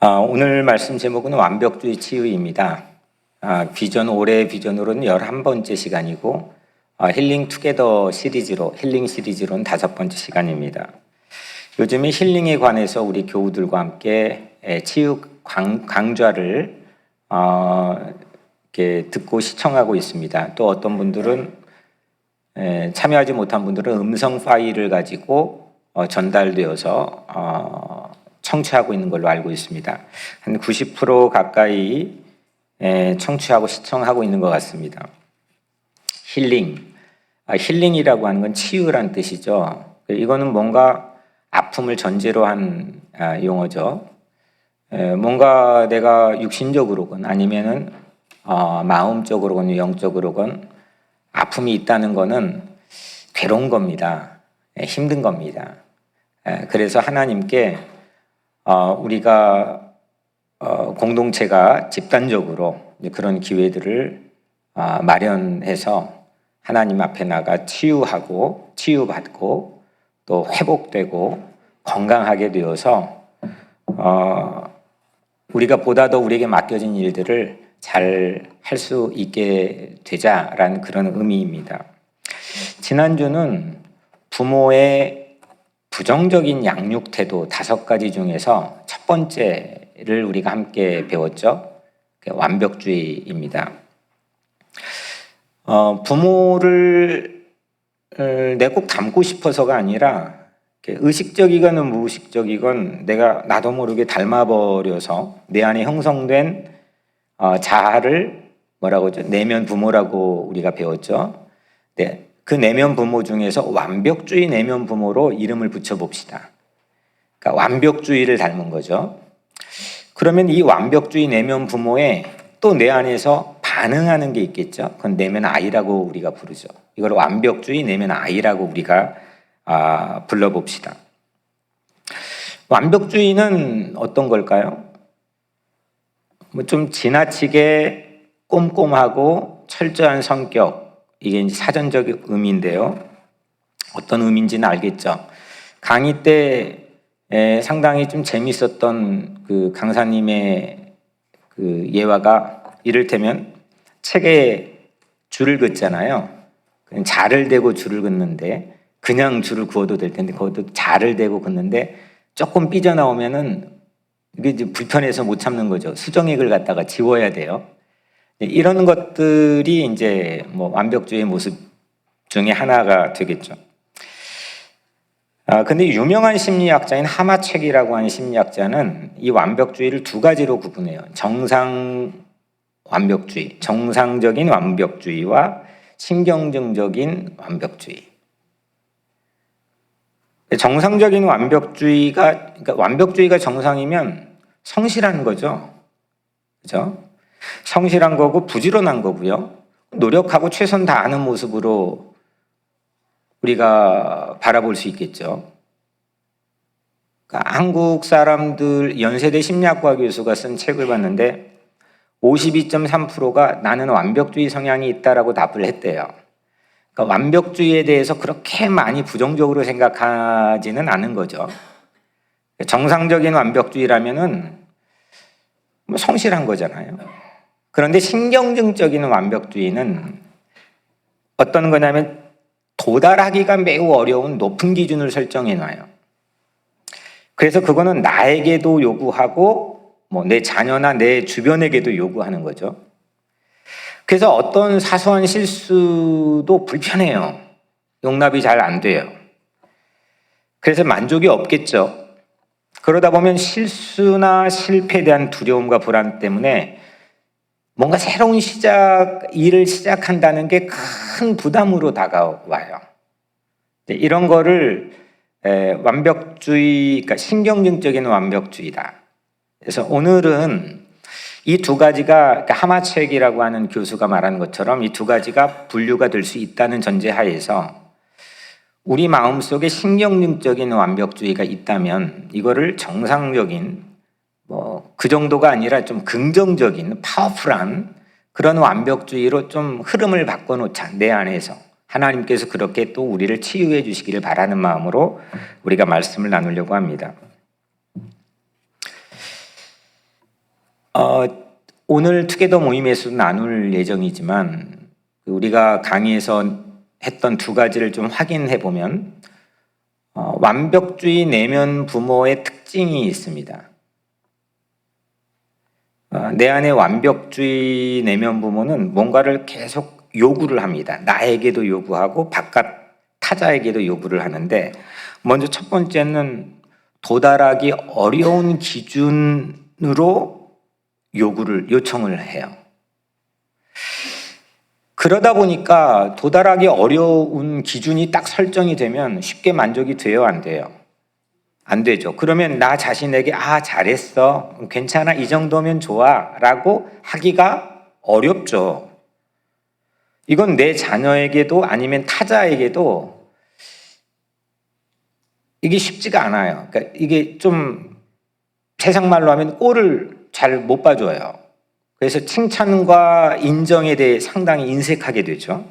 오늘 말씀 제목은 완벽주의 치유입니다. 올해 비전으로는 11번째 시간이고 힐링 투게더 힐링 시리즈로는 5번째 시간입니다. 요즘에 힐링에 관해서 우리 교우들과 함께 치유 강좌를 이렇게 듣고 시청하고 있습니다. 또 어떤 분들은 참여하지 못한 분들은 음성 파일을 가지고 전달되어서 청취하고 있는 걸로 알고 있습니다. 한 90% 가까이 청취하고 시청하고 있는 것 같습니다. 힐링이라고 하는 건 치유란 뜻이죠. 이거는 뭔가 아픔을 전제로 한 용어죠. 뭔가 내가 육신적으로건 아니면은 마음적으로건 영적으로건 아픔이 있다는 거는 괴로운 겁니다. 힘든 겁니다. 그래서 하나님께 우리가 공동체가 집단적으로 그런 기회들을 마련해서 하나님 앞에 나가 치유하고 치유받고 또 회복되고 건강하게 되어서 우리가 보다 더 우리에게 맡겨진 일들을 잘 할 수 있게 되자라는 그런 의미입니다. 지난주는 부모의 부정적인 양육 태도 5가지 중에서 첫 번째를 우리가 함께 배웠죠. 완벽주의입니다. 부모를 내가 꼭 닮고 싶어서가 아니라 의식적이건 무의식적이건 나도 모르게 닮아버려서 내 안에 형성된 자아를 내면 부모라고 우리가 배웠죠. 네. 그 내면 부모 중에서 완벽주의 내면 부모로 이름을 붙여봅시다. 그러니까 완벽주의를 닮은 거죠. 그러면 이 완벽주의 내면 부모에 또 내 안에서 반응하는 게 있겠죠. 그건 내면 아이라고 우리가 부르죠. 이걸 완벽주의 내면 아이라고 우리가 불러봅시다. 완벽주의는 어떤 걸까요? 좀 지나치게 꼼꼼하고 철저한 성격, 이게 이제 사전적 의미인데요. 어떤 의미인지는 알겠죠. 강의 때 상당히 좀 재밌었던 그 강사님의 그 예화가 이를테면 책에 줄을 긋잖아요. 그냥 자를 대고 줄을 긋는데 그냥 줄을 그어도 될 텐데 그것도 자를 대고 긋는데 조금 삐져나오면은 이게 이제 불편해서 못 참는 거죠. 수정액을 갖다가 지워야 돼요. 이런 것들이 이제 완벽주의의 모습 중에 하나가 되겠죠. 근데 유명한 심리학자인 하마책이라고 하는 심리학자는 이 완벽주의를 2가지로 구분해요. 정상적인 완벽주의와 신경증적인 완벽주의. 정상적인 그러니까 완벽주의가 정상이면 성실한 거죠. 그죠? 성실한 거고 부지런한 거고요. 노력하고 최선 다하는 모습으로 우리가 바라볼 수 있겠죠. 그러니까 한국 사람들 연세대 심리학과 교수가 쓴 책을 봤는데 52.3%가 나는 완벽주의 성향이 있다라고 답을 했대요. 그러니까 완벽주의에 대해서 그렇게 많이 부정적으로 생각하지는 않은 거죠. 정상적인 완벽주의라면은 성실한 거잖아요. 그런데 신경증적인 완벽주의는 어떤 거냐면 도달하기가 매우 어려운 높은 기준을 설정해 놔요. 그래서 그거는 나에게도 요구하고 내 자녀나 내 주변에게도 요구하는 거죠. 그래서 어떤 사소한 실수도 불편해요. 용납이 잘 안 돼요. 그래서 만족이 없겠죠. 그러다 보면 실수나 실패에 대한 두려움과 불안 때문에 뭔가 새로운 일을 시작한다는 게 큰 부담으로 다가와요. 이런 거를 완벽주의, 그러니까 신경증적인 완벽주의다. 그래서 오늘은 이 2가지가 그러니까 하마책이라고 하는 교수가 말하는 것처럼 이 2가지가 분류가 될 수 있다는 전제하에서 우리 마음속에 신경증적인 완벽주의가 있다면 이거를 정상적인 그 정도가 아니라 좀 긍정적인 파워풀한 그런 완벽주의로 좀 흐름을 바꿔놓자. 내 안에서 하나님께서 그렇게 또 우리를 치유해 주시기를 바라는 마음으로 우리가 말씀을 나누려고 합니다. 오늘 투게더 모임에서 나눌 예정이지만 우리가 강의에서 했던 두 가지를 좀 확인해 보면 완벽주의 내면 부모의 특징이 있습니다. 내 안에 완벽주의 내면 부모는 뭔가를 계속 요구를 합니다. 나에게도 요구하고 바깥 타자에게도 요구를 하는데, 먼저 첫 번째는 도달하기 어려운 기준으로 요청을 해요. 그러다 보니까 도달하기 어려운 기준이 딱 설정이 되면 쉽게 만족이 돼요, 안 돼요? 안 되죠. 그러면 나 자신에게 잘했어, 괜찮아, 이 정도면 좋아 라고 하기가 어렵죠. 이건 내 자녀에게도 아니면 타자에게도 이게 쉽지가 않아요. 그러니까 이게 좀 세상 말로 하면 꼴을 잘 못 봐줘요. 그래서 칭찬과 인정에 대해 상당히 인색하게 되죠.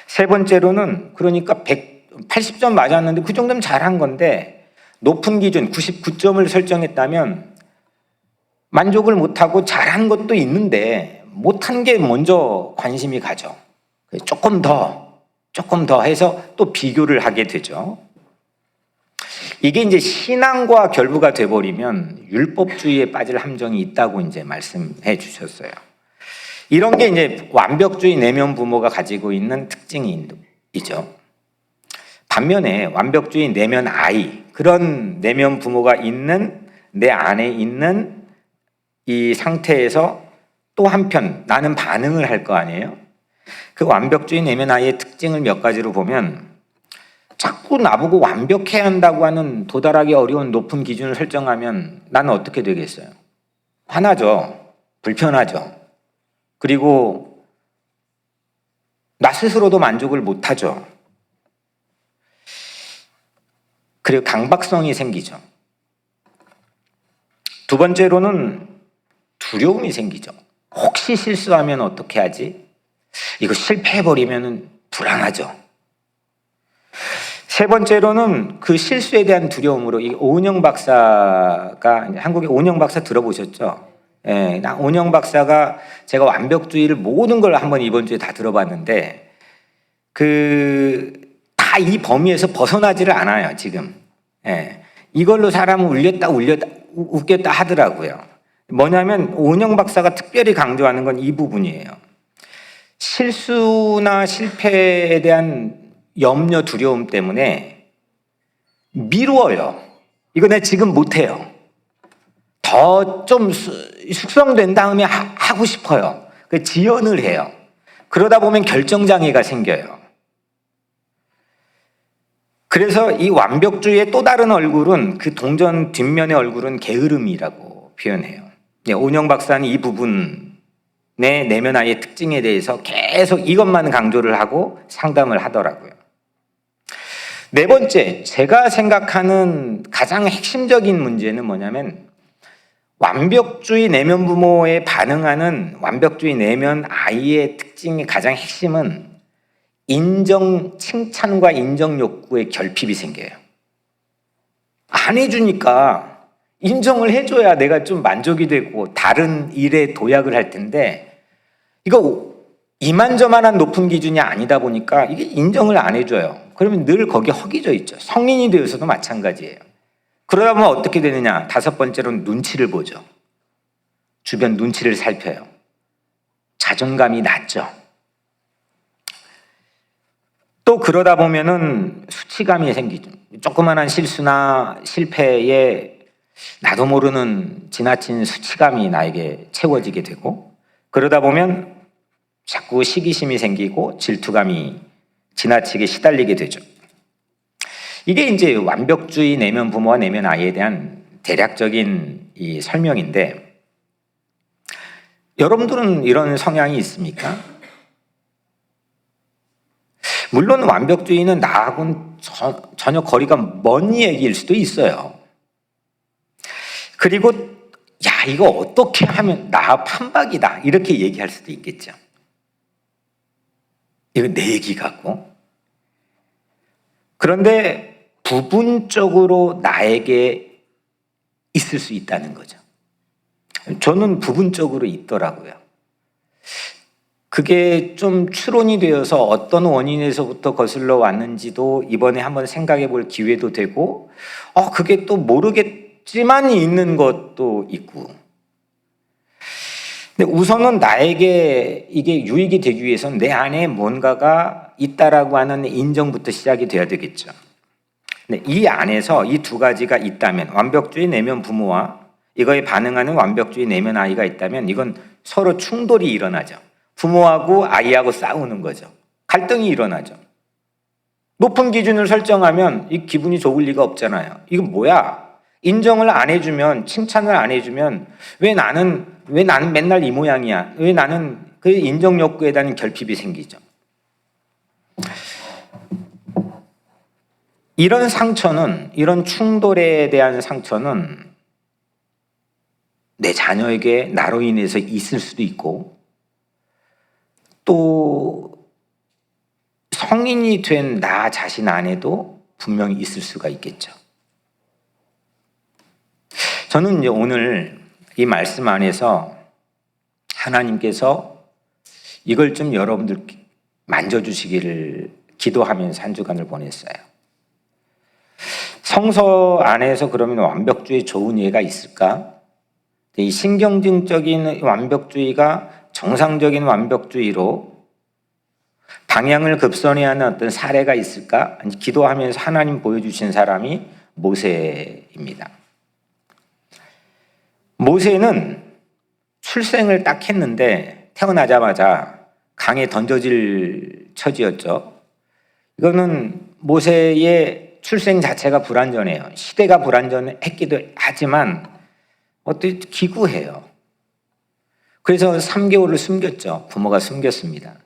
세 번째로는 그러니까 180점 맞았는데 그 정도면 잘한 건데 높은 기준 99점을 설정했다면 만족을 못하고 잘한 것도 있는데 못한 게 먼저 관심이 가죠. 조금 더 해서 또 비교를 하게 되죠. 이게 이제 신앙과 결부가 돼버리면 율법주의에 빠질 함정이 있다고 이제 말씀해 주셨어요. 이런 게 이제 완벽주의 내면 부모가 가지고 있는 특징이죠. 반면에 완벽주의 내면 아이, 그런 내면 부모가 있는 내 안에 있는 이 상태에서 또 한편 나는 반응을 할 거 아니에요? 그 완벽주의 내면 아이의 특징을 몇 가지로 보면, 자꾸 나보고 완벽해야 한다고 하는 도달하기 어려운 높은 기준을 설정하면 나는 어떻게 되겠어요? 화나죠. 불편하죠. 그리고 나 스스로도 만족을 못하죠. 그리고 강박성이 생기죠. 두 번째로는 두려움이 생기죠. 혹시 실수하면 어떻게 하지? 이거 실패해버리면 불안하죠. 세 번째로는 그 실수에 대한 두려움으로, 이 오은영 박사가, 한국의 오은영 박사 들어보셨죠? 예, 오은영 박사가, 제가 완벽주의를 모든 걸 한번 이번 주에 다 들어봤는데 다 이 범위에서 벗어나지를 않아요, 지금. 예, 이걸로 사람을 웃겼다 하더라고요. 뭐냐면 오은영 박사가 특별히 강조하는 건 이 부분이에요. 실수나 실패에 대한 염려, 두려움 때문에 미루어요. 이거 내가 지금 못해요. 더 좀 숙성된 다음에 하고 싶어요. 지연을 해요. 그러다 보면 결정장애가 생겨요. 그래서 이 완벽주의의 또 다른 얼굴은, 그 동전 뒷면의 얼굴은 게으름이라고 표현해요. 오은영 박사는 이 부분의 내면 아이의 특징에 대해서 계속 이것만 강조를 하고 상담을 하더라고요. 네 번째, 제가 생각하는 가장 핵심적인 문제는 뭐냐면, 완벽주의 내면 부모에 반응하는 완벽주의 내면 아이의 특징의 가장 핵심은 칭찬과 인정 욕구의 결핍이 생겨요. 안 해주니까 인정을 해줘야 내가 좀 만족이 되고 다른 일에 도약을 할 텐데, 이거 이만저만한 높은 기준이 아니다 보니까 이게 인정을 안 해줘요. 그러면 늘 거기에 허기져 있죠. 성인이 되어서도 마찬가지예요. 그러다 보면 어떻게 되느냐? 다섯 번째로는 눈치를 보죠. 주변 눈치를 살펴요. 자존감이 낮죠. 또 그러다 보면은 수치감이 생기죠. 조그만한 실수나 실패에 나도 모르는 지나친 수치감이 나에게 채워지게 되고, 그러다 보면 자꾸 시기심이 생기고 질투감이 지나치게 시달리게 되죠. 이게 이제 완벽주의 내면 부모와 내면 아이에 대한 대략적인 이 설명인데, 여러분들은 이런 성향이 있습니까? 물론 완벽주의는 나하고는 전혀 거리가 먼 얘기일 수도 있어요. 그리고 이거 어떻게 하면 나 판박이다 이렇게 얘기할 수도 있겠죠. 이거 내 얘기 같고. 그런데 부분적으로 나에게 있을 수 있다는 거죠. 저는 부분적으로 있더라고요. 그게 좀 추론이 되어서 어떤 원인에서부터 거슬러 왔는지도 이번에 한번 생각해 볼 기회도 되고, 그게 또 모르겠지만 있는 것도 있고. 근데 우선은 나에게 이게 유익이 되기 위해서는 내 안에 뭔가가 있다라고 하는 인정부터 시작이 돼야 되겠죠. 근데 이 안에서 이 두 가지가 있다면, 완벽주의 내면 부모와 이거에 반응하는 완벽주의 내면 아이가 있다면 이건 서로 충돌이 일어나죠. 부모하고 아이하고 싸우는 거죠. 갈등이 일어나죠. 높은 기준을 설정하면 이 기분이 좋을 리가 없잖아요. 이건 뭐야? 인정을 안 해주면, 칭찬을 안 해주면 왜 나는 맨날 이 모양이야? 왜 나는 그 인정 욕구에 대한 결핍이 생기죠. 이런 상처는, 이런 충돌에 대한 상처는 내 자녀에게 나로 인해서 있을 수도 있고, 또 성인이 된 나 자신 안에도 분명히 있을 수가 있겠죠. 저는 이제 오늘 이 말씀 안에서 하나님께서 이걸 좀 여러분들 만져주시기를 기도하면서 한 주간을 보냈어요. 성서 안에서 그러면 완벽주의 좋은 예가 있을까? 이 신경증적인 완벽주의가 정상적인 완벽주의로 방향을 급선회하는 어떤 사례가 있을까? 기도하면서 하나님 보여주신 사람이 모세입니다. 모세는 출생을 딱 했는데 태어나자마자 강에 던져질 처지였죠. 이거는 모세의 출생 자체가 불완전해요. 시대가 불완전했기도 하지만 어떻게 기구해요. 그래서 3개월을 숨겼죠. 부모가 숨겼습니다.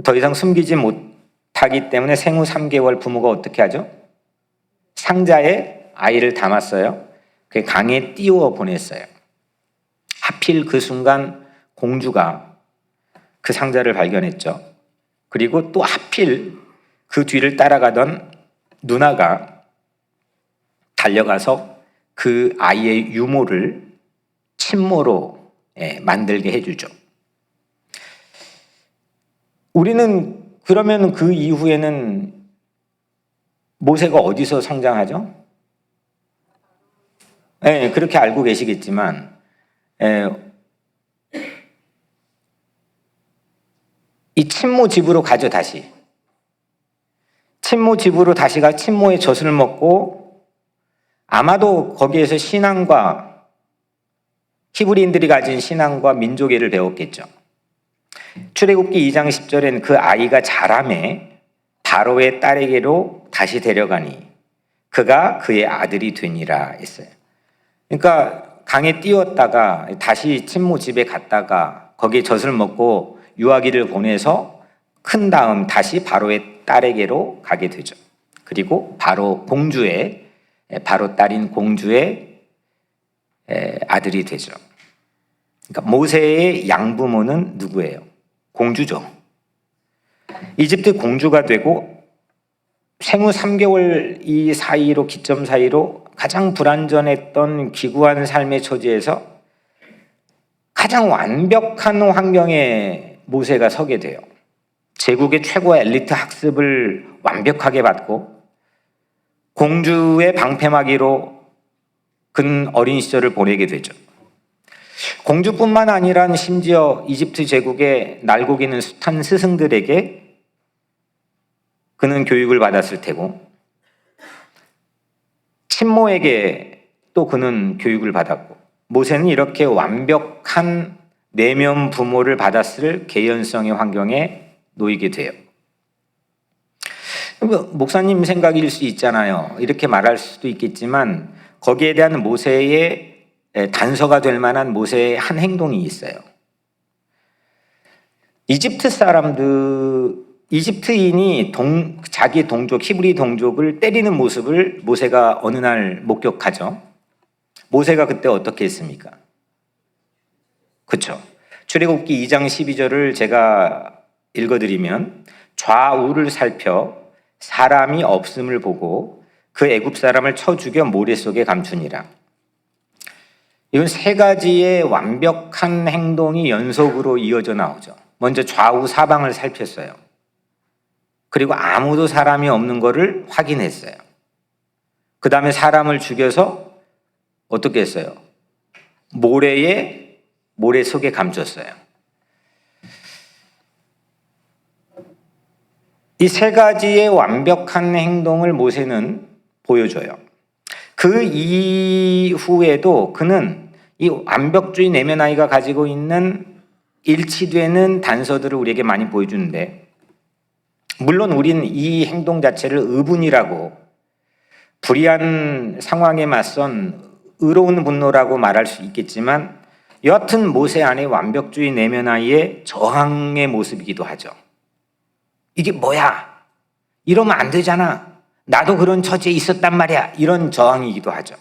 더 이상 숨기지 못하기 때문에 생후 3개월 부모가 어떻게 하죠? 상자에 아이를 담았어요. 그 강에 띄워 보냈어요. 하필 그 순간 공주가 그 상자를 발견했죠. 그리고 또 하필 그 뒤를 따라가던 누나가 달려가서 그 아이의 유모를 친모로 만들게 해주죠. 우리는 그러면 그 이후에는 모세가 어디서 성장하죠? 그렇게 알고 계시겠지만 이 친모 집으로 가죠. 다시 친모 집으로 다시 가 친모의 젖을 먹고 아마도 거기에서 신앙과 히브리인들이 가진 신앙과 민족애를 배웠겠죠. 출애굽기 2장 10절엔 그 아이가 자라매 바로의 딸에게로 다시 데려가니 그가 그의 아들이 되니라 했어요. 그러니까 강에 띄웠다가 다시 친모 집에 갔다가 거기에 젖을 먹고 유아기를 보내서 큰 다음 다시 바로의 딸에게로 가게 되죠. 그리고 바로 딸인 공주의 아들이 되죠. 그러니까 모세의 양부모는 누구예요? 공주죠. 이집트 공주가 되고 생후 3개월 이 사이로 기점 사이로 가장 불완전했던 기구한 삶의 처지에서 가장 완벽한 환경에 모세가 서게 돼요. 제국의 최고 엘리트 학습을 완벽하게 받고 공주의 방패막이로 근 어린 시절을 보내게 되죠. 공주뿐만 아니라 심지어 이집트 제국의 날고기는 숱한 스승들에게 그는 교육을 받았을 테고 친모에게 또 그는 교육을 받았고 모세는 이렇게 완벽한 내면 부모를 받았을 개연성의 환경에 놓이게 돼요. 목사님 생각일 수 있잖아요. 이렇게 말할 수도 있겠지만 거기에 대한 모세의 단서가 될 만한 모세의 한 행동이 있어요. 이집트인이 자기 동족, 히브리 동족을 때리는 모습을 모세가 어느 날 목격하죠. 모세가 그때 어떻게 했습니까? 그렇죠. 출애굽기 2장 12절을 제가 읽어드리면 좌우를 살펴 사람이 없음을 보고 그 애굽 사람을 쳐 죽여 모래 속에 감추니라. 이건 세 가지의 완벽한 행동이 연속으로 이어져 나오죠. 먼저 좌우 사방을 살폈어요. 그리고 아무도 사람이 없는 것을 확인했어요. 그 다음에 사람을 죽여서 어떻게 했어요? 모래 속에 감췄어요. 이 세 가지의 완벽한 행동을 모세는 보여줘요. 그 이후에도 그는 이 완벽주의 내면아이가 가지고 있는 일치되는 단서들을 우리에게 많이 보여주는데, 물론 우리는 이 행동 자체를 의분이라고, 불의한 상황에 맞선 의로운 분노라고 말할 수 있겠지만, 여하튼 모세 안에 완벽주의 내면아이의 저항의 모습이기도 하죠. 이게 뭐야? 이러면 안 되잖아. 나도 그런 처지에 있었단 말이야. 이런 저항이기도 하죠.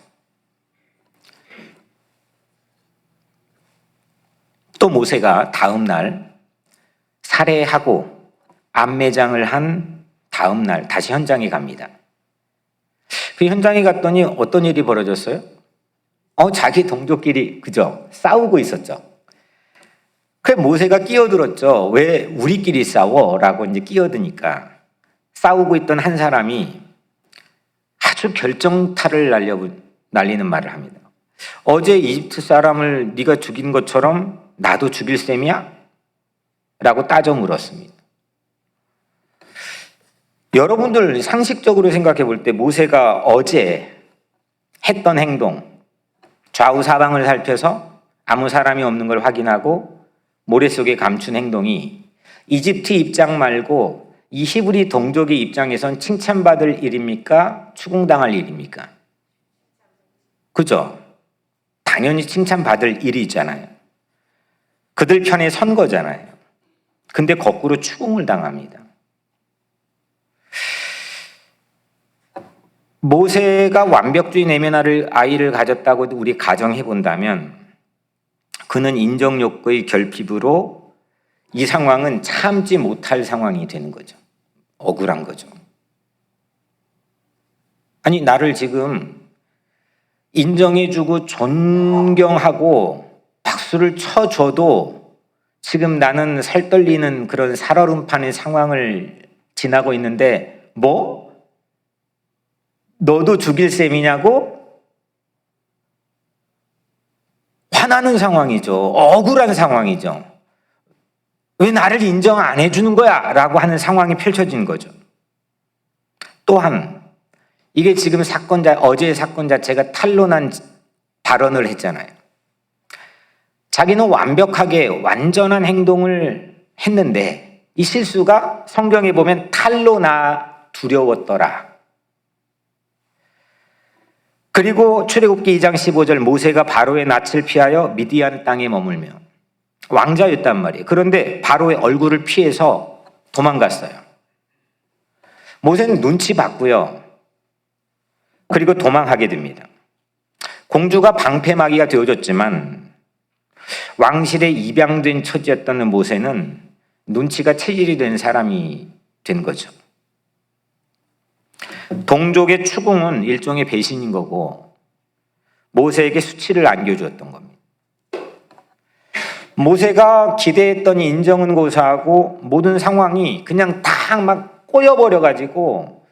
또 모세가 다음 날 살해하고 암매장을 한 다음 날 다시 현장에 갑니다. 그 현장에 갔더니 어떤 일이 벌어졌어요? 자기 동족끼리 그죠? 싸우고 있었죠. 그래 모세가 끼어들었죠. 왜 우리끼리 싸워? 라고 이제 끼어드니까 싸우고 있던 한 사람이 아주 결정타를 날리는 말을 합니다. 어제 이집트 사람을 네가 죽인 것처럼 나도 죽일 셈이야? 라고 따져 물었습니다. 여러분들 상식적으로 생각해 볼 때 모세가 어제 했던 행동, 좌우 사방을 살펴서 아무 사람이 없는 걸 확인하고 모래 속에 감춘 행동이 이집트 입장 말고 이 히브리 동족의 입장에선 칭찬받을 일입니까? 추궁당할 일입니까? 그죠? 당연히 칭찬받을 일이잖아요. 그들 편에 선 거잖아요. 근데 거꾸로 추궁을 당합니다. 모세가 완벽주의 내면화를 아이를 가졌다고 우리 가정해 본다면 그는 인정욕구의 결핍으로 이 상황은 참지 못할 상황이 되는 거죠. 억울한 거죠. 아니 나를 지금 인정해주고 존경하고 박수를 쳐줘도 지금 나는 살떨리는 그런 살얼음판의 상황을 지나고 있는데 뭐? 너도 죽일 셈이냐고? 화나는 상황이죠. 억울한 상황이죠. 왜 나를 인정 안 해주는 거야? 라고 하는 상황이 펼쳐진 거죠. 또한 이게 지금 어제의 사건 자체가 탄로난 발언을 했잖아요. 자기는 완벽하게 완전한 행동을 했는데 이 실수가 성경에 보면 탄로나 두려웠더라. 그리고 출애굽기 2장 15절 모세가 바로의 낯을 피하여 미디안 땅에 머물며 왕자였단 말이에요. 그런데 바로의 얼굴을 피해서 도망갔어요. 모세는 눈치 봤고요. 그리고 도망하게 됩니다. 공주가 방패막이가 되어줬지만 왕실에 입양된 처지였던 모세는 눈치가 체질이 된 사람이 된 거죠. 동족의 추궁은 일종의 배신인 거고 모세에게 수치를 안겨주었던 겁니다. 모세가 기대했던 인정은 고사하고 모든 상황이 그냥 다 막 꼬여버려가지고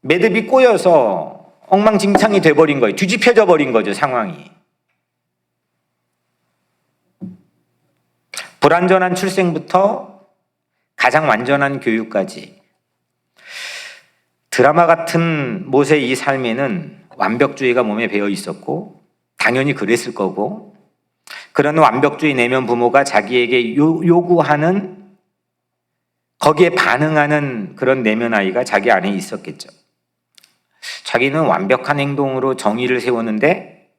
매듭이 꼬여서 엉망진창이 돼버린 거예요. 뒤집혀져 버린 거죠, 상황이. 불완전한 출생부터 가장 완전한 교육까지 드라마 같은 모세의 이 삶에는 완벽주의가 몸에 배어 있었고 당연히 그랬을 거고 그런 완벽주의 내면 부모가 자기에게 요구하는 거기에 반응하는 그런 내면 아이가 자기 안에 있었겠죠. 자기는 완벽한 행동으로 정의를 세웠는데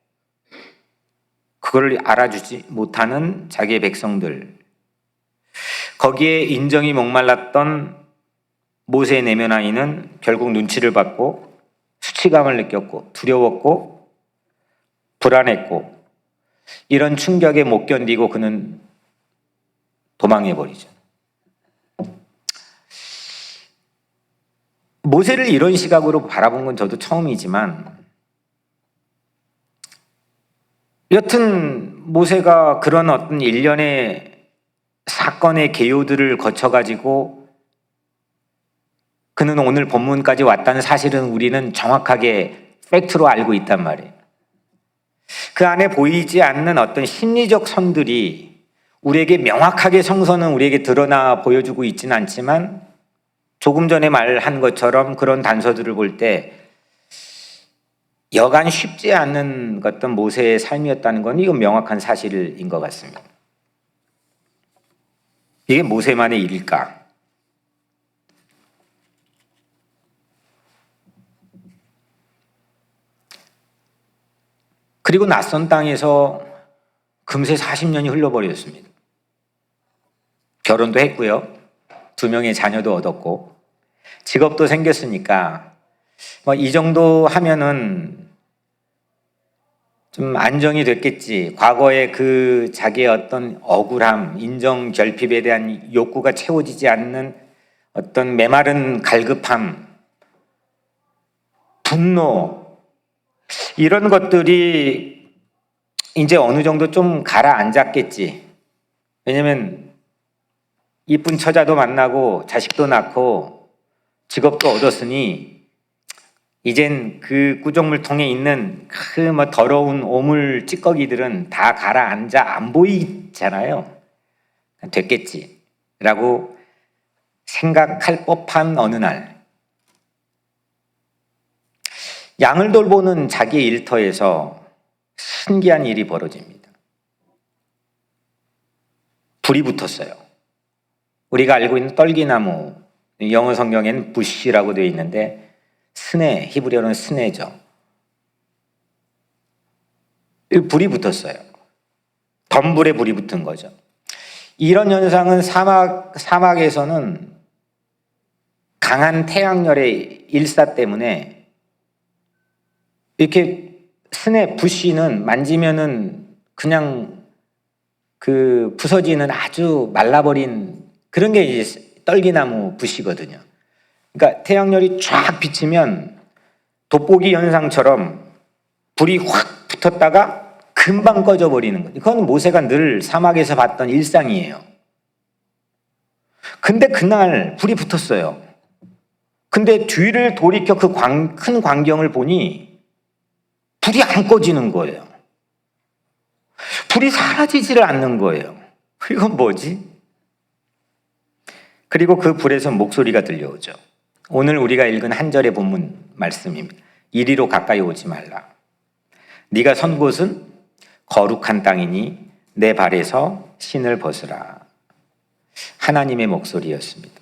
그걸 알아주지 못하는 자기의 백성들, 거기에 인정이 목말랐던 모세의 내면 아이는 결국 눈치를 받고 수치감을 느꼈고 두려웠고 불안했고 이런 충격에 못 견디고 그는 도망해버리죠. 모세를 이런 시각으로 바라본 건 저도 처음이지만 여튼 모세가 그런 어떤 일련의 사건의 개요들을 거쳐가지고 그는 오늘 본문까지 왔다는 사실은 우리는 정확하게 팩트로 알고 있단 말이에요. 그 안에 보이지 않는 어떤 심리적 선들이 우리에게 명확하게 성서는 우리에게 드러나 보여주고 있지는 않지만 조금 전에 말한 것처럼 그런 단서들을 볼 때 여간 쉽지 않은 어떤 모세의 삶이었다는 건 이건 명확한 사실인 것 같습니다. 이게 모세만의 일일까? 그리고 낯선 땅에서 금세 40년이 흘러버렸습니다. 결혼도 했고요. 2명의 자녀도 얻었고 직업도 생겼으니까 이 정도 하면은 좀 안정이 됐겠지. 과거의 그 자기의 어떤 억울함, 인정 결핍에 대한 욕구가 채워지지 않는 어떤 메마른 갈급함, 분노 이런 것들이 이제 어느 정도 좀 가라앉았겠지. 왜냐면 이쁜 처자도 만나고 자식도 낳고 직업도 얻었으니 이젠 그 구정물통에 있는 그 더러운 오물 찌꺼기들은 다 가라앉아 안 보이잖아요. 됐겠지 라고 생각할 법한 어느 날 양을 돌보는 자기의 일터에서 신기한 일이 벌어집니다. 불이 붙었어요. 우리가 알고 있는 떨기나무, 영어 성경에는 부시라고 되어 있는데 스네, 히브리어는 스네죠. 불이 붙었어요. 덤불에 불이 붙은 거죠. 이런 현상은 사막에서는 강한 태양열의 일사 때문에 이렇게 스네 부시는 만지면은 그냥 그 부서지는 아주 말라버린 그런 게 이제 떨기나무 부시거든요. 그러니까 태양열이 쫙 비치면 돋보기 현상처럼 불이 확 붙었다가 금방 꺼져버리는 거죠. 그건 모세가 늘 사막에서 봤던 일상이에요. 근데 그날 불이 붙었어요. 근데 뒤를 돌이켜 그 큰 광경을 보니 불이 안 꺼지는 거예요. 불이 사라지지를 않는 거예요. 이건 뭐지? 그리고 그 불에서 목소리가 들려오죠. 오늘 우리가 읽은 한 절의 본문 말씀입니다. 이리로 가까이 오지 말라. 네가 선 곳은 거룩한 땅이니 내 발에서 신을 벗으라. 하나님의 목소리였습니다.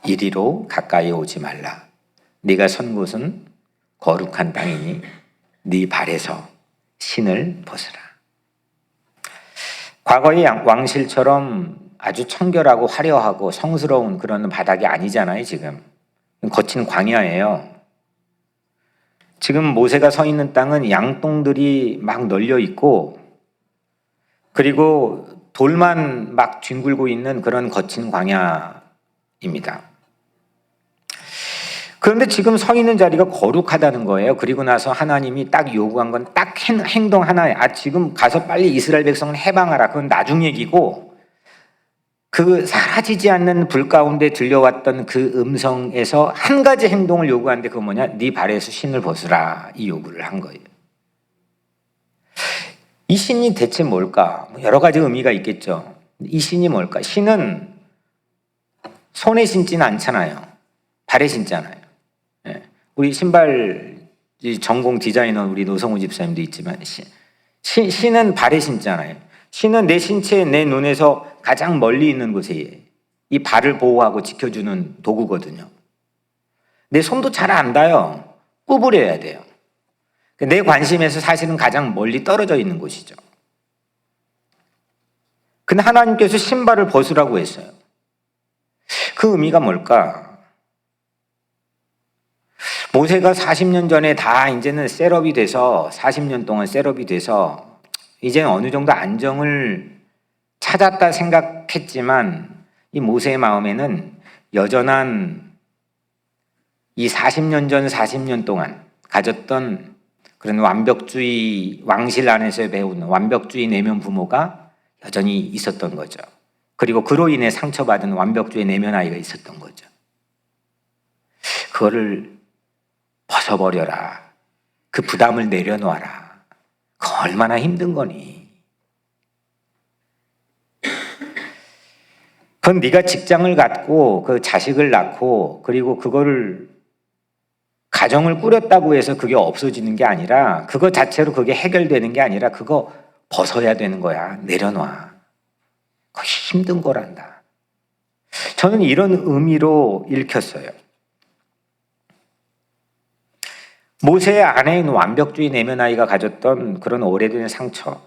이리로 가까이 오지 말라. 네가 선 곳은 거룩한 땅이니 네 발에서 신을 벗으라. 과거의 왕실처럼 아주 청결하고 화려하고 성스러운 그런 바닥이 아니잖아요. 지금 거친 광야예요. 지금 모세가 서 있는 땅은 양똥들이 막 널려 있고 그리고 돌만 막 뒹굴고 있는 그런 거친 광야입니다. 그런데 지금 서 있는 자리가 거룩하다는 거예요. 그리고 나서 하나님이 딱 요구한 건 딱 행동 하나예요. 지금 가서 빨리 이스라엘 백성을 해방하라. 그건 나중 얘기고 그 사라지지 않는 불 가운데 들려왔던 그 음성에서 한 가지 행동을 요구하는데 그건 뭐냐? 네 발에서 신을 벗으라. 이 요구를 한 거예요. 이 신이 대체 뭘까? 여러 가지 의미가 있겠죠. 이 신이 뭘까? 신은 손에 신지는 않잖아요. 발에 신잖아요. 우리 신발 전공 디자이너 우리 노성우 집사님도 있지만 신은 발에 신잖아요. 신은 내 신체, 내 눈에서 가장 멀리 있는 곳에 이 발을 보호하고 지켜주는 도구거든요. 내 손도 잘 안 닿아요. 구부려야 돼요. 내 관심에서 사실은 가장 멀리 떨어져 있는 곳이죠. 근데 하나님께서 신발을 벗으라고 했어요. 그 의미가 뭘까? 모세가 40년 전에 다 이제는 셋업이 돼서 40년 동안 셋업이 돼서 이제는 어느 정도 안정을 찾았다 생각했지만 이 모세의 마음에는 여전한 이 40년 전 40년 동안 가졌던 그런 완벽주의, 왕실 안에서 배운 완벽주의 내면 부모가 여전히 있었던 거죠. 그리고 그로 인해 상처받은 완벽주의 내면 아이가 있었던 거죠. 그거를 벗어버려라. 그 부담을 내려놓아라. 그거 얼마나 힘든 거니. 그건 네가 직장을 갖고 그 자식을 낳고 그리고 그거를 가정을 꾸렸다고 해서 그게 없어지는 게 아니라 그거 자체로 그게 해결되는 게 아니라 그거 벗어야 되는 거야. 내려놔. 그거 힘든 거란다. 저는 이런 의미로 읽혔어요. 모세의 아내인 완벽주의 내면 아이가 가졌던 그런 오래된 상처,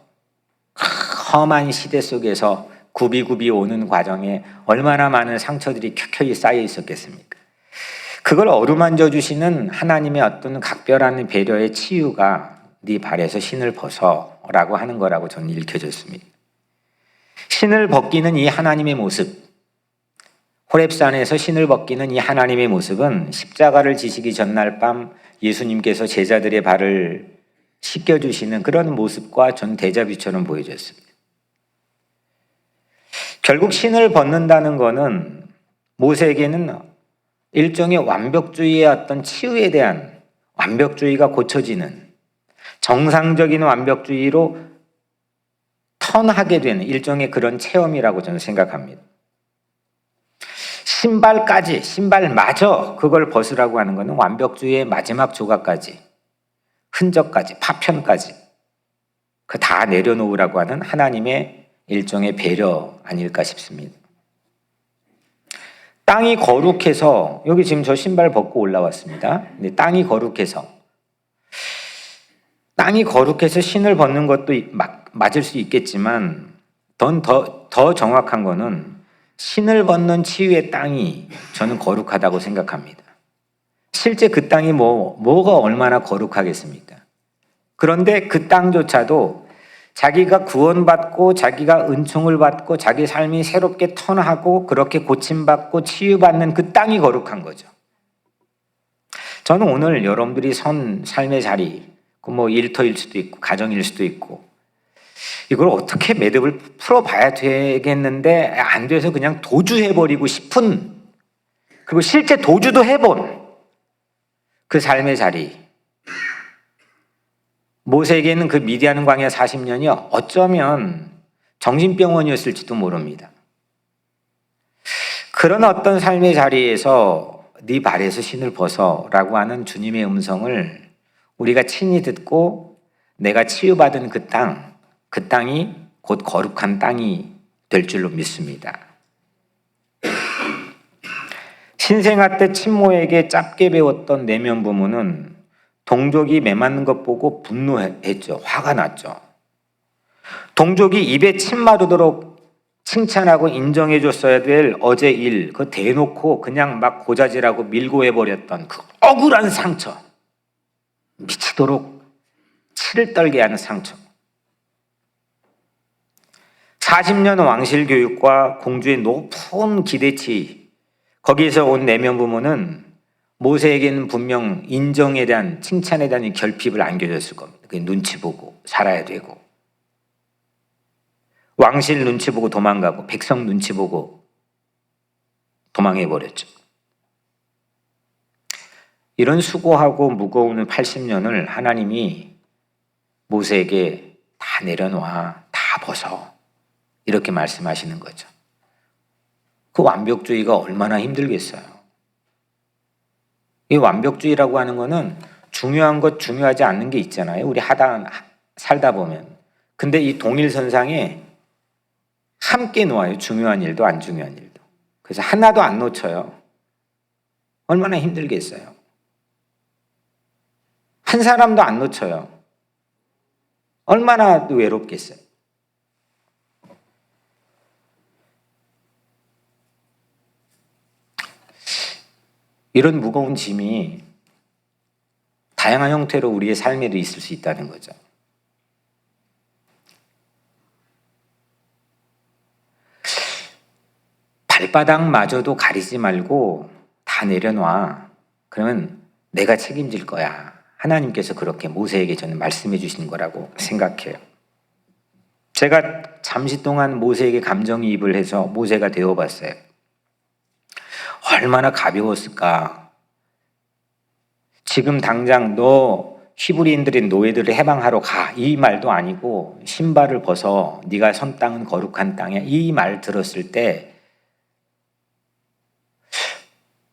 험한 시대 속에서 굽이굽이 오는 과정에 얼마나 많은 상처들이 켜켜이 쌓여 있었겠습니까? 그걸 어루만져 주시는 하나님의 어떤 각별한 배려의 치유가 네 발에서 신을 벗어라고 하는 거라고 저는 읽혀졌습니다. 신을 벗기는 이 하나님의 모습, 호렙산에서 신을 벗기는 이 하나님의 모습은 십자가를 지시기 전날 밤 예수님께서 제자들의 발을 씻겨주시는 그런 모습과 전 대자뷰처럼 보여졌습니다. 결국 신을 벗는다는 것은 모세에게는 일종의 완벽주의의 어떤 치유에 대한 완벽주의가 고쳐지는 정상적인 완벽주의로 턴하게 되는 일종의 그런 체험이라고 저는 생각합니다. 신발마저 그걸 벗으라고 하는 것은 완벽주의의 마지막 조각까지, 흔적까지, 파편까지 그 다 내려놓으라고 하는 하나님의 일종의 배려 아닐까 싶습니다. 땅이 거룩해서, 여기 지금 저 신발 벗고 올라왔습니다. 근데 땅이 거룩해서 신을 벗는 것도 맞을 수 있겠지만 더 정확한 거는 신을 벗는 치유의 땅이 저는 거룩하다고 생각합니다. 실제 그 땅이 뭐가 얼마나 거룩하겠습니까? 그런데 그 땅조차도 자기가 구원받고 자기가 은총을 받고 자기 삶이 새롭게 턴하고 그렇게 고침받고 치유받는 그 땅이 거룩한 거죠. 저는 오늘 여러분들이 선 삶의 자리, 일터일 수도 있고 가정일 수도 있고 이걸 어떻게 매듭을 풀어봐야 되겠는데 안 돼서 그냥 도주해버리고 싶은, 그리고 실제 도주도 해본 그 삶의 자리, 모세에게는 그 미디안 광야 40년이요 어쩌면 정신병원이었을지도 모릅니다. 그런 어떤 삶의 자리에서 네 발에서 신을 벗어라고 하는 주님의 음성을 우리가 친히 듣고 내가 치유받은 그 땅이 곧 거룩한 땅이 될 줄로 믿습니다. 신생아 때 친모에게 짧게 배웠던 내면 부모는 동족이 매맞는 것 보고 분노했죠. 화가 났죠. 동족이 입에 침 마르도록 칭찬하고 인정해줬어야 될 어제 일, 그 대놓고 그냥 막 고자질하고 밀고 해버렸던 그 억울한 상처, 미치도록 치를 떨게 하는 상처. 40년 왕실 교육과 공주의 높은 기대치, 거기에서 온 내면 부모는 모세에게는 분명 인정에 대한, 칭찬에 대한 결핍을 안겨줬을 겁니다. 그게 눈치 보고 살아야 되고, 왕실 눈치 보고 도망가고 백성 눈치 보고 도망해버렸죠. 이런 수고하고 무거운 80년을 하나님이 모세에게 다 내려놔, 다 벗어, 이렇게 말씀하시는 거죠. 그 완벽주의가 얼마나 힘들겠어요. 이 완벽주의라고 하는 거는 중요한 것, 중요하지 않는 게 있잖아요. 우리 살다 보면. 근데 이 동일선상에 함께 놓아요. 중요한 일도 안 중요한 일도. 그래서 하나도 안 놓쳐요. 얼마나 힘들겠어요. 한 사람도 안 놓쳐요. 얼마나 외롭겠어요. 이런 무거운 짐이 다양한 형태로 우리의 삶에도 있을 수 있다는 거죠. 발바닥마저도 가리지 말고 다 내려놔. 그러면 내가 책임질 거야. 하나님께서 그렇게 모세에게 저는 말씀해 주신 거라고 생각해요. 제가 잠시 동안 모세에게 감정이입을 해서 모세가 되어봤어요. 얼마나 가벼웠을까. 지금 당장 너 히브리인들의 노예들을 해방하러 가, 이 말도 아니고 신발을 벗어 네가 선 땅은 거룩한 땅이야, 이 말 들었을 때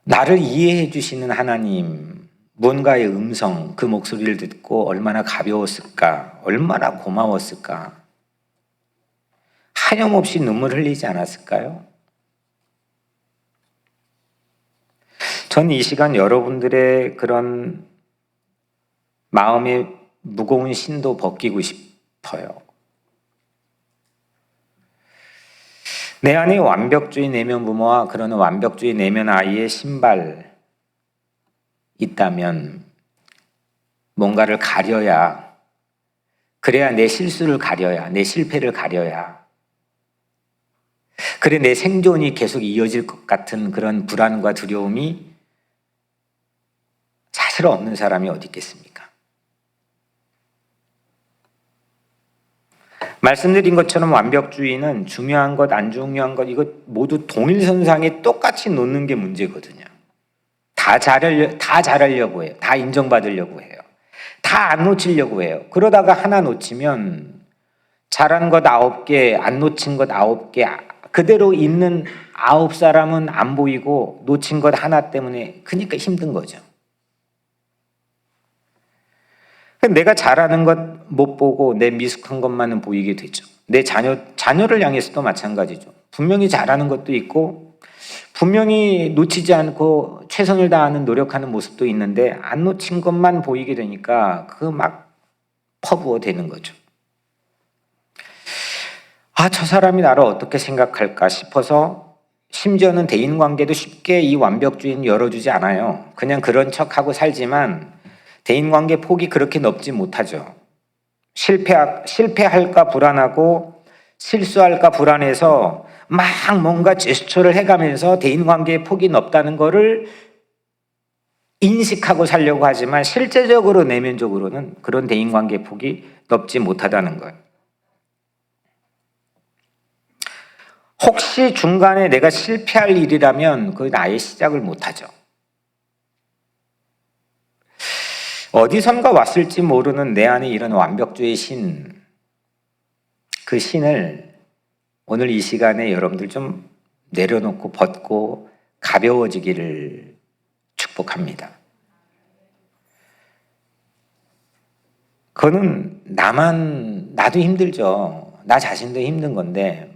나를 이해해 주시는 하나님, 무언가의 음성, 그 목소리를 듣고 얼마나 가벼웠을까, 얼마나 고마웠을까, 하염없이 눈물 흘리지 않았을까요? 저는 이 시간 여러분들의 그런 마음의 무거운 신도 벗기고 싶어요. 내 안에 완벽주의 내면 부모와 그러는 완벽주의 내면 아이의 신발 있다면 뭔가를 가려야, 그래야 내 실수를 가려야, 내 실패를 가려야, 그래 내 생존이 계속 이어질 것 같은 그런 불안과 두려움이 사실 없는 사람이 어디 있겠습니까? 말씀드린 것처럼 완벽주의는 중요한 것, 안 중요한 것, 이것 모두 동일선상에 똑같이 놓는 게 문제거든요. 다 잘하려고 해요. 다 인정받으려고 해요. 다 안 놓치려고 해요. 그러다가 하나 놓치면 잘한 것 9개, 안 놓친 것 9개, 그대로 있는 9사람은 안 보이고 놓친 것 하나 때문에 그러니까 힘든 거죠. 내가 잘하는 것 못 보고 내 미숙한 것만은 보이게 되죠. 내 자녀를 향해서도 마찬가지죠. 분명히 잘하는 것도 있고 분명히 놓치지 않고 최선을 다하는 노력하는 모습도 있는데 안 놓친 것만 보이게 되니까 그 막 퍼부어 되는 거죠. 저 사람이 나를 어떻게 생각할까 싶어서, 심지어는 대인관계도 쉽게 이 완벽주의는 열어주지 않아요. 그냥 그런 척하고 살지만 대인관계 폭이 그렇게 넓지 못하죠. 실패할까 불안하고 실수할까 불안해서 막 뭔가 제스처를 해가면서 대인관계의 폭이 넓다는 거를 인식하고 살려고 하지만 실제적으로 내면적으로는 그런 대인관계의 폭이 넓지 못하다는 거예요. 혹시 중간에 내가 실패할 일이라면 그 나의 시작을 못하죠. 어디선가 왔을지 모르는 내 안에 이런 완벽주의 신, 그 신을 오늘 이 시간에 여러분들 좀 내려놓고 벗고 가벼워지기를 축복합니다. 그거는 나도 힘들죠. 나 자신도 힘든 건데,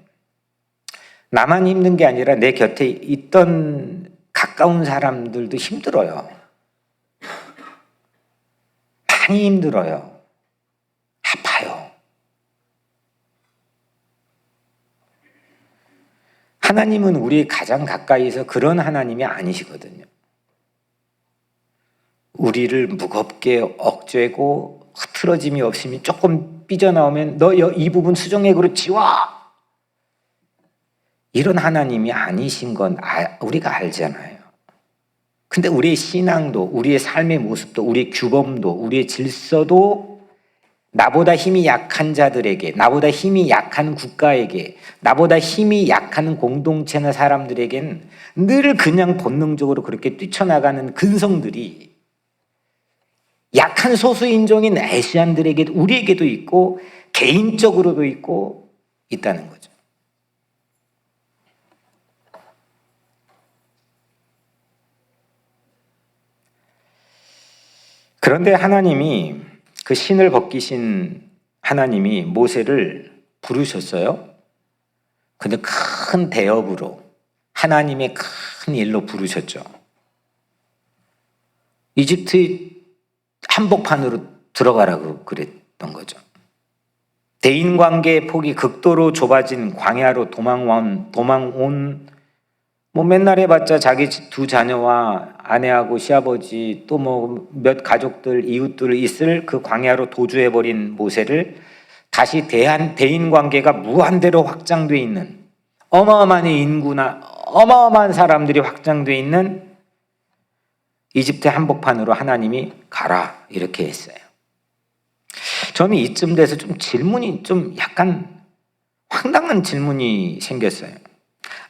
나만 힘든 게 아니라 내 곁에 있던 가까운 사람들도 힘들어요. 많이 힘들어요. 아파요. 하나님은 우리 가장 가까이서 그런 하나님이 아니시거든요. 우리를 무겁게 억제고 흐트러짐이 없으면 조금 삐져나오면 너 이 부분 수정액으로 지워! 이런 하나님이 아니신 건 우리가 알잖아요. 근데 우리의 신앙도, 우리의 삶의 모습도, 우리의 규범도, 우리의 질서도 나보다 힘이 약한 자들에게, 나보다 힘이 약한 국가에게, 나보다 힘이 약한 공동체나 사람들에겐 늘 그냥 본능적으로 그렇게 뛰쳐나가는 근성들이 약한 소수인종인 아시안들에게도, 우리에게도 있고 개인적으로도 있고 있다는 거죠. 그런데 하나님이, 그 신을 벗기신 하나님이 모세를 부르셨어요. 근데 큰 대업으로, 하나님의 큰 일로 부르셨죠. 이집트 한복판으로 들어가라고 그랬던 거죠. 대인관계의 폭이 극도로 좁아진 광야로 도망온 맨날 해봤자 자기 2 자녀와 아내하고 시아버지 또 몇 가족들, 이웃들 있을 그 광야로 도주해버린 모세를 다시 대인관계가 무한대로 확장돼 있는, 어마어마한 인구나 어마어마한 사람들이 확장돼 있는 이집트 한복판으로 하나님이 가라 이렇게 했어요. 저는 이쯤 돼서 질문이 약간 황당한 질문이 생겼어요.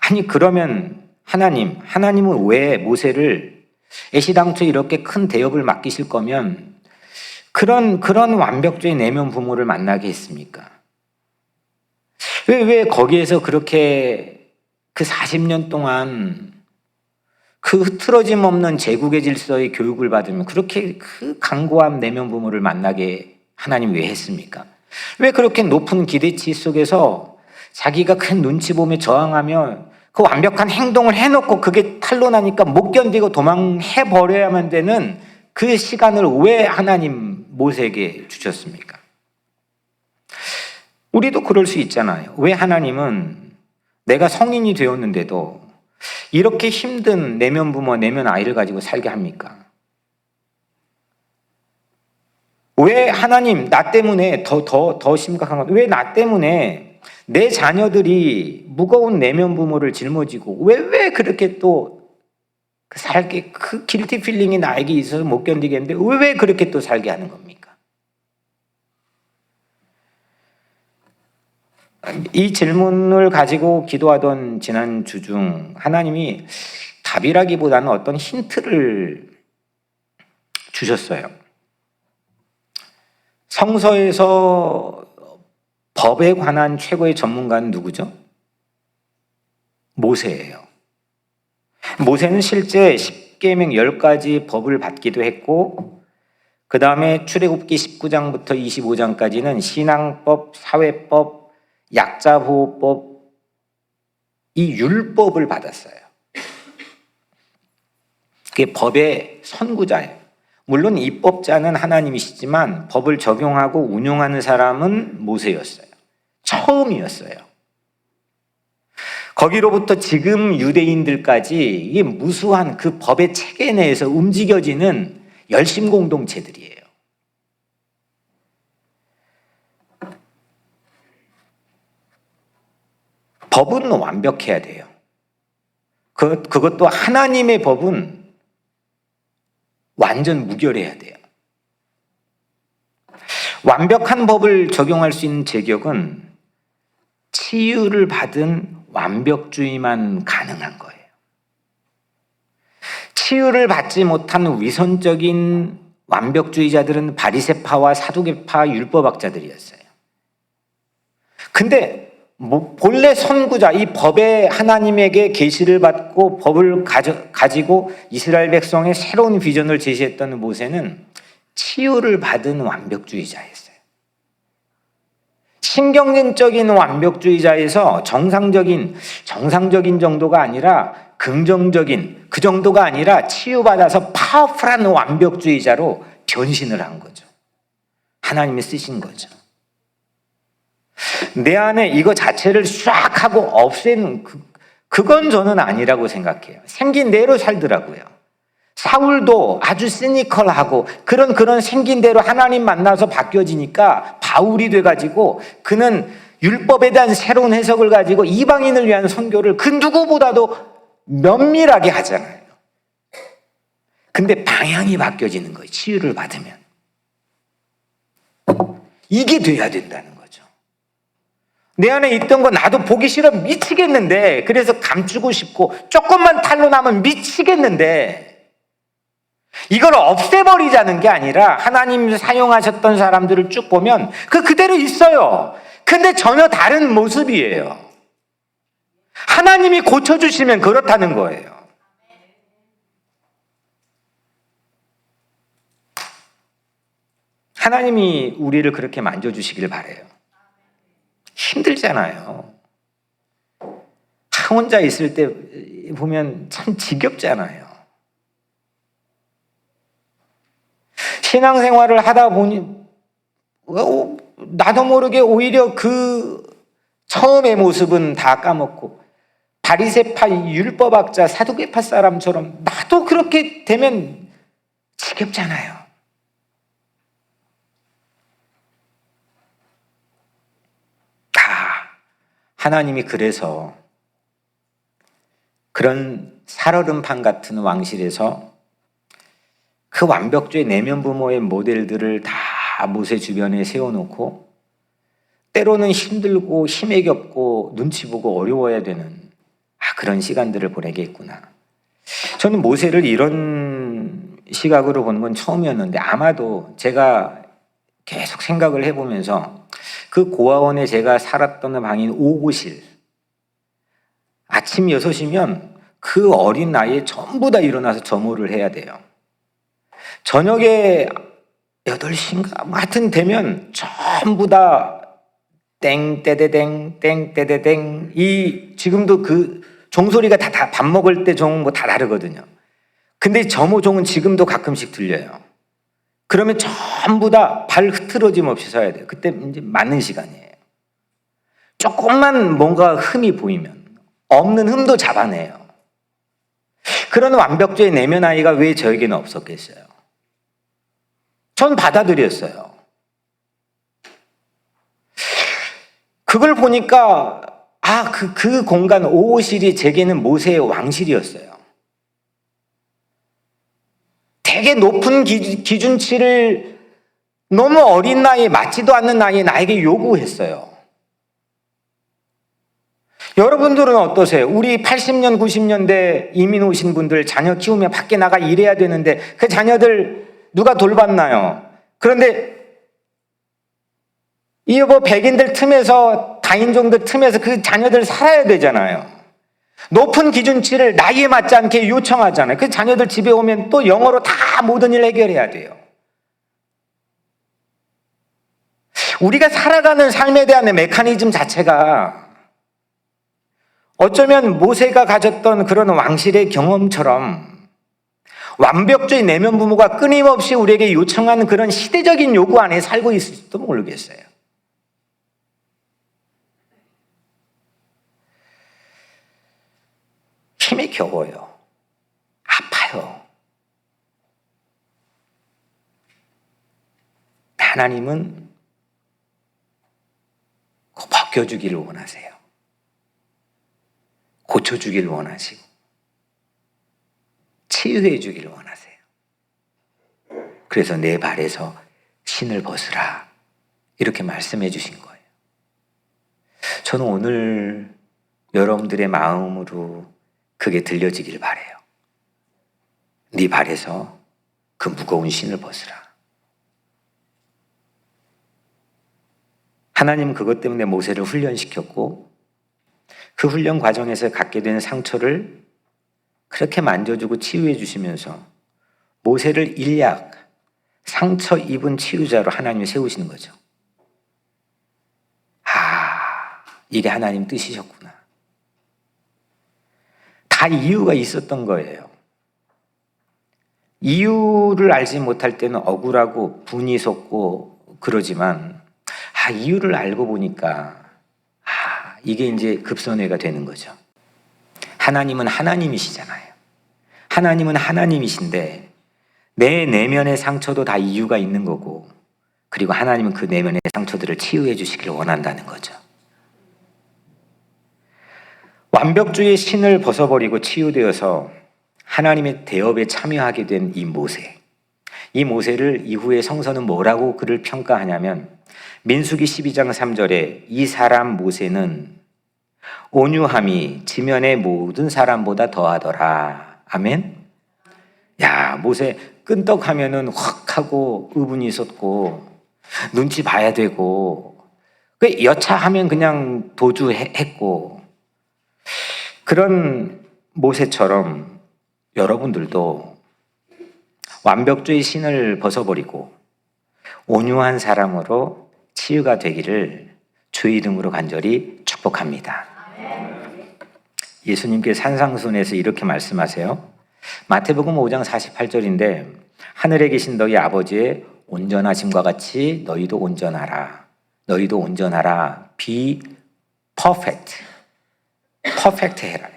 아니 그러면 하나님은 왜 모세를 애시당초 이렇게 큰 대업을 맡기실 거면 그런 완벽주의 내면 부모를 만나게 했습니까? 왜 거기에서 그렇게 그 40년 동안 그 흐트러짐 없는 제국의 질서의 교육을 받으면 그렇게 그 강고한 내면 부모를 만나게 하나님 왜 했습니까? 왜 그렇게 높은 기대치 속에서 자기가 큰 눈치 보며 저항하며 그 완벽한 행동을 해놓고 그게 탄로나니까 못 견디고 도망해버려야만 되는 그 시간을 왜 하나님 모세에게 주셨습니까? 우리도 그럴 수 있잖아요. 왜 하나님은 내가 성인이 되었는데도 이렇게 힘든 내면 부모, 내면 아이를 가지고 살게 합니까? 왜 하나님 나 때문에 더 심각한 건 왜 나 때문에 내 자녀들이 무거운 내면 부모를 짊어지고 왜 그렇게 또 살게 그 길티 필링이 나에게 있어서 못 견디겠는데 왜 그렇게 또 살게 하는 겁니까? 이 질문을 가지고 기도하던 지난 주 중 하나님이 답이라기보다는 어떤 힌트를 주셨어요. 성서에서 법에 관한 최고의 전문가는 누구죠? 모세예요. 모세는 실제 10계명 10가지 법을 받기도 했고 그 다음에 출애굽기 19장부터 25장까지는 신앙법, 사회법, 약자보호법 이 율법을 받았어요. 그게 법의 선구자예요. 물론 입법자는 하나님이시지만 법을 적용하고 운용하는 사람은 모세였어요. 처음이었어요. 거기로부터 지금 유대인들까지 이 무수한 그 법의 체계 내에서 움직여지는 열심 공동체들이에요. 법은 완벽해야 돼요. 그것도 하나님의 법은 완전 무결해야 돼요. 완벽한 법을 적용할 수 있는 제격은 치유를 받은 완벽주의만 가능한 거예요. 치유를 받지 못한 위선적인 완벽주의자들은 바리새파와 사두개파 율법학자들이었어요. 근데 본래 선구자, 이 법에 하나님에게 계시를 받고 법을 가지고 이스라엘 백성의 새로운 비전을 제시했던 모세는 치유를 받은 완벽주의자였어요. 신경전적인 완벽주의자에서 정상적인 정도가 아니라 긍정적인 그 정도가 아니라 치유받아서 파워풀한 완벽주의자로 변신을 한 거죠. 하나님이 쓰신 거죠. 내 안에 이거 자체를 싹 하고 없애는 그건 저는 아니라고 생각해요. 생긴 대로 살더라고요. 사울도 아주 시니컬하고 그런 생긴 대로 하나님 만나서 바뀌어지니까 바울이 돼가지고 그는 율법에 대한 새로운 해석을 가지고 이방인을 위한 선교를 그 누구보다도 면밀하게 하잖아요. 근데 방향이 바뀌어지는 거예요. 치유를 받으면. 이게 돼야 된다는 거죠. 내 안에 있던 거 나도 보기 싫어 미치겠는데 그래서 감추고 싶고 조금만 탄로 나면 미치겠는데 이걸 없애버리자는 게 아니라 하나님 사용하셨던 사람들을 쭉 보면 그대로 있어요. 근데 전혀 다른 모습이에요. 하나님이 고쳐주시면 그렇다는 거예요. 하나님이 우리를 그렇게 만져주시길 바라요. 힘들잖아요. 혼자 있을 때 보면 참 지겹잖아요. 신앙생활을 하다 보니 나도 모르게 오히려 그 처음의 모습은 다 까먹고 바리새파 율법학자 사두개파 사람처럼 나도 그렇게 되면 지겹잖아요. 하나님이 그래서 그런 살얼음판 같은 왕실에서 그 완벽주의 내면 부모의 모델들을 다 모세 주변에 세워놓고 때로는 힘들고 힘에 겹고 눈치 보고 어려워야 되는 그런 시간들을 보내게 했구나. 저는 모세를 이런 시각으로 보는 건 처음이었는데 아마도 제가 계속 생각을 해보면서 그 고아원에 제가 살았던 방인 5호실 아침 6시면 그 어린 나이에 전부 다 일어나서 점호를 해야 돼요. 저녁에 8시인가 하여튼 되면 전부 다 땡떼대댕 땡떼대댕 이 지금도 그 종소리가 다 밥 먹을 때 종 뭐 다 다르거든요. 근데 점호 종은 지금도 가끔씩 들려요. 그러면 전부 다 발 흐트러짐 없이 서야 돼요. 그때 이제 맞는 시간이에요. 조금만 뭔가 흠이 보이면 없는 흠도 잡아내요. 그런 완벽주의 내면 아이가 왜 저에게는 없었겠어요? 전 받아들였어요. 그걸 보니까 그 공간 5호실이 제게는 모세의 왕실이었어요. 되게 높은 기준치를 너무 어린 나이에 맞지도 않는 나이에 나에게 요구했어요. 여러분들은 어떠세요? 우리 80년, 90년대 이민 오신 분들 자녀 키우며 밖에 나가 일해야 되는데 그 자녀들 누가 돌봤나요? 그런데 이 백인들 틈에서 다인종들 틈에서 그 자녀들 살아야 되잖아요. 높은 기준치를 나이에 맞지 않게 요청하잖아요. 그 자녀들 집에 오면 또 영어로 다 모든 일 해결해야 돼요. 우리가 살아가는 삶에 대한 메커니즘 자체가 어쩌면 모세가 가졌던 그런 왕실의 경험처럼 완벽주의 내면 부모가 끊임없이 우리에게 요청하는 그런 시대적인 요구 안에 살고 있을지도 모르겠어요. 힘이 겨워요. 아파요. 하나님은 벗겨주기를 원하세요. 고쳐주기를 원하시고 치유해 주기를 원하세요. 그래서 내 발에서 신을 벗으라 이렇게 말씀해 주신 거예요. 저는 오늘 여러분들의 마음으로 그게 들려지길 바라요. 네 발에서 그 무거운 신을 벗으라. 하나님은 그것 때문에 모세를 훈련시켰고 그 훈련 과정에서 갖게 된 상처를 그렇게 만져주고 치유해 주시면서 모세를 일약 상처 입은 치유자로 하나님이 세우시는 거죠. 이게 하나님 뜻이셨구나. 다 이유가 있었던 거예요. 이유를 알지 못할 때는 억울하고 분이 솟고 그러지만 이유를 알고 보니까 이게 이제 급선회가 되는 거죠. 하나님은 하나님이시잖아요. 하나님은 하나님이신데 내 내면의 상처도 다 이유가 있는 거고 그리고 하나님은 그 내면의 상처들을 치유해 주시기를 원한다는 거죠. 완벽주의의 신을 벗어버리고 치유되어서 하나님의 대업에 참여하게 된 이 모세. 이 모세를 이후에 성서는 뭐라고 그를 평가하냐면 민수기 12장 3절에 이 사람 모세는 온유함이 지면의 모든 사람보다 더하더라. 아멘. 야, 모세 끈떡하면은 확 하고 의분이 있었고 눈치 봐야 되고 여차하면 그냥 도주했고 그런 모세처럼 여러분들도 완벽주의 신을 벗어버리고 온유한 사람으로 치유가 되기를 주의 이름으로 간절히 축복합니다. 예수님께서 산상순에서 이렇게 말씀하세요. 마태복음 5장 48절인데 하늘에 계신 너희 아버지의 온전하심과 같이 너희도 온전하라. 너희도 온전하라. Be perfect. 퍼펙트 해라.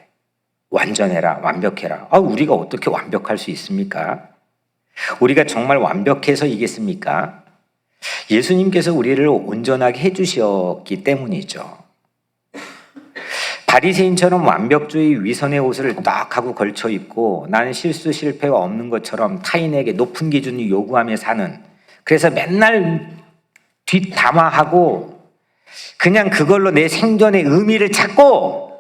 완전해라. 완벽해라. 우리가 어떻게 완벽할 수 있습니까? 우리가 정말 완벽해서 이겠습니까? 예수님께서 우리를 온전하게 해주셨기 때문이죠. 바리새인처럼 완벽주의 위선의 옷을 딱 하고 걸쳐 입고 나는 실수 실패가 없는 것처럼 타인에게 높은 기준을 요구하며 사는, 그래서 맨날 뒷담화하고 그냥 그걸로 내 생존의 의미를 찾고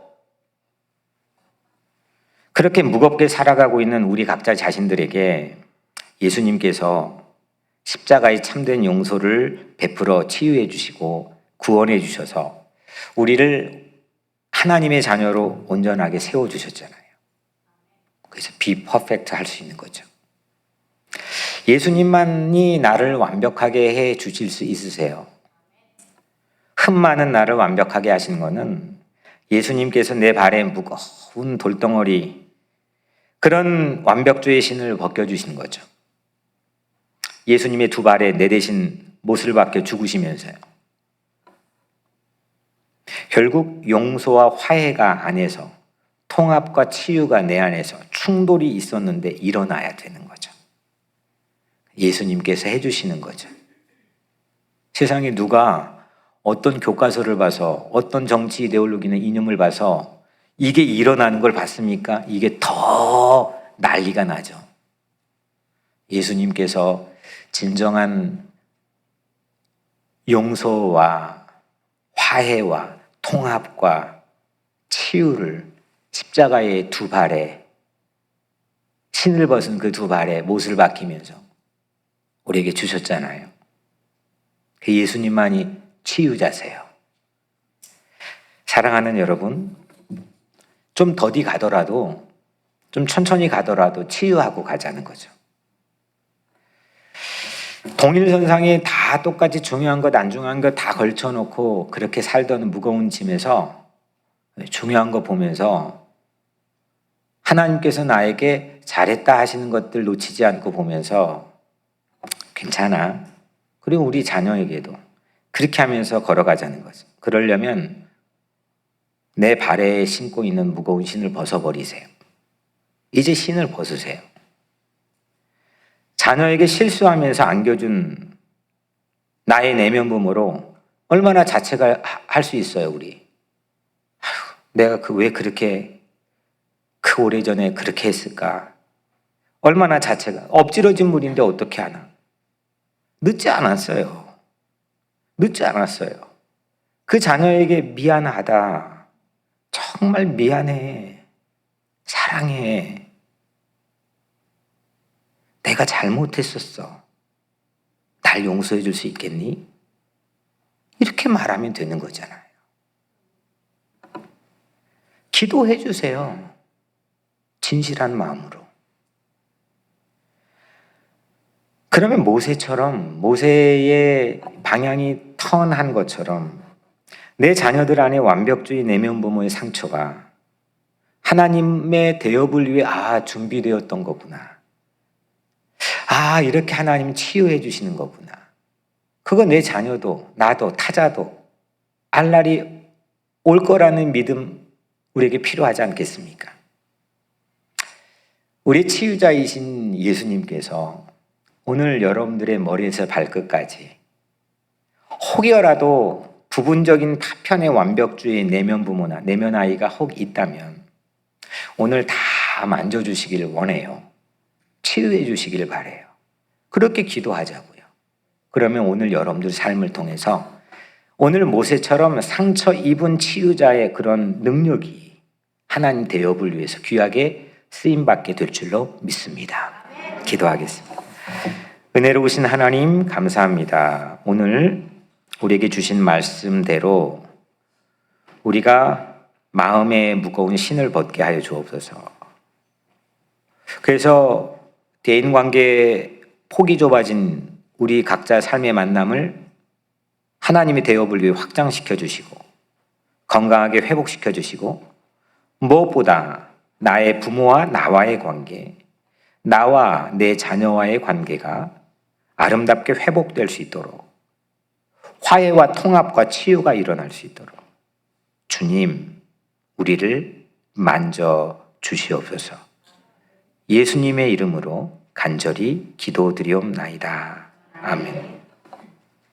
그렇게 무겁게 살아가고 있는 우리 각자 자신들에게 예수님께서 십자가의 참된 용서를 베풀어 치유해 주시고 구원해 주셔서 우리를 하나님의 자녀로 온전하게 세워주셨잖아요. 그래서 be perfect 할 수 있는 거죠. 예수님만이 나를 완벽하게 해 주실 수 있으세요. 흠 많은 나를 완벽하게 하시는 것은 예수님께서 내 발에 무거운 돌덩어리, 그런 완벽주의 신을 벗겨주시는 거죠. 예수님의 두 발에 내 대신 못을 박혀 죽으시면서요. 결국 용서와 화해가 안에서, 통합과 치유가 내 안에서 충돌이 있었는데 일어나야 되는 거죠. 예수님께서 해주시는 거죠. 세상에 누가 어떤 교과서를 봐서, 어떤 정치 이데올로기나 이념을 봐서 이게 일어나는 걸 봤습니까? 이게 더 난리가 나죠. 예수님께서 진정한 용서와 화해와 통합과 치유를 십자가의 두 발에, 신을 벗은 그 두 발에 못을 박히면서 우리에게 주셨잖아요. 그 예수님만이 치유자세요. 사랑하는 여러분, 좀 더디 가더라도, 좀 천천히 가더라도 치유하고 가자는 거죠. 동일선상에 다 똑같이 중요한 것, 안 중요한 것 다 걸쳐놓고 그렇게 살던 무거운 짐에서 중요한 거 보면서 하나님께서 나에게 잘했다 하시는 것들 놓치지 않고 보면서 괜찮아. 그리고 우리 자녀에게도 그렇게 하면서 걸어가자는 거죠. 그러려면 내 발에 신고 있는 무거운 신을 벗어버리세요. 이제 신을 벗으세요. 자녀에게 실수하면서 안겨준 나의 내면부모로 얼마나 자책을 할 수 있어요, 우리. 아휴, 내가 왜 그렇게 그 오래전에 그렇게 했을까? 얼마나 자책을, 엎질러진 물인데 어떻게 하나? 늦지 않았어요. 늦지 않았어요. 그 자녀에게 미안하다. 정말 미안해. 사랑해. 내가 잘못했었어. 날 용서해 줄 수 있겠니? 이렇게 말하면 되는 거잖아요. 기도해 주세요. 진실한 마음으로. 그러면 모세처럼, 모세의 방향이 턴한 것처럼 내 자녀들 안에 완벽주의 내면 부모의 상처가 하나님의 대업을 위해 준비되었던 거구나. 이렇게 하나님이 치유해 주시는 거구나. 그거 내 자녀도, 나도, 타자도 알 날이 올 거라는 믿음 우리에게 필요하지 않겠습니까? 우리 치유자이신 예수님께서 오늘 여러분들의 머리에서 발끝까지 혹여라도 부분적인 파편의 완벽주의 내면 부모나 내면 아이가 혹 있다면 오늘 다 만져주시기를 원해요. 치유해 주시기를 바래요. 그렇게 기도하자고요. 그러면 오늘 여러분들 삶을 통해서 오늘 모세처럼 상처 입은 치유자의 그런 능력이 하나님 대업을 위해서 귀하게 쓰임받게 될 줄로 믿습니다. 기도하겠습니다. 은혜로우신 하나님 감사합니다. 오늘 우리에게 주신 말씀대로 우리가 마음의 무거운 신을 벗게 하여 주옵소서. 그래서 대인관계 폭이 좁아진 우리 각자 삶의 만남을 하나님의 대업을 위해 확장시켜 주시고 건강하게 회복시켜 주시고 무엇보다 나의 부모와 나와의 관계, 나와 내 자녀와의 관계가 아름답게 회복될 수 있도록 화해와 통합과 치유가 일어날 수 있도록 주님, 우리를 만져 주시옵소서. 예수님의 이름으로 간절히 기도드리옵나이다. 아멘.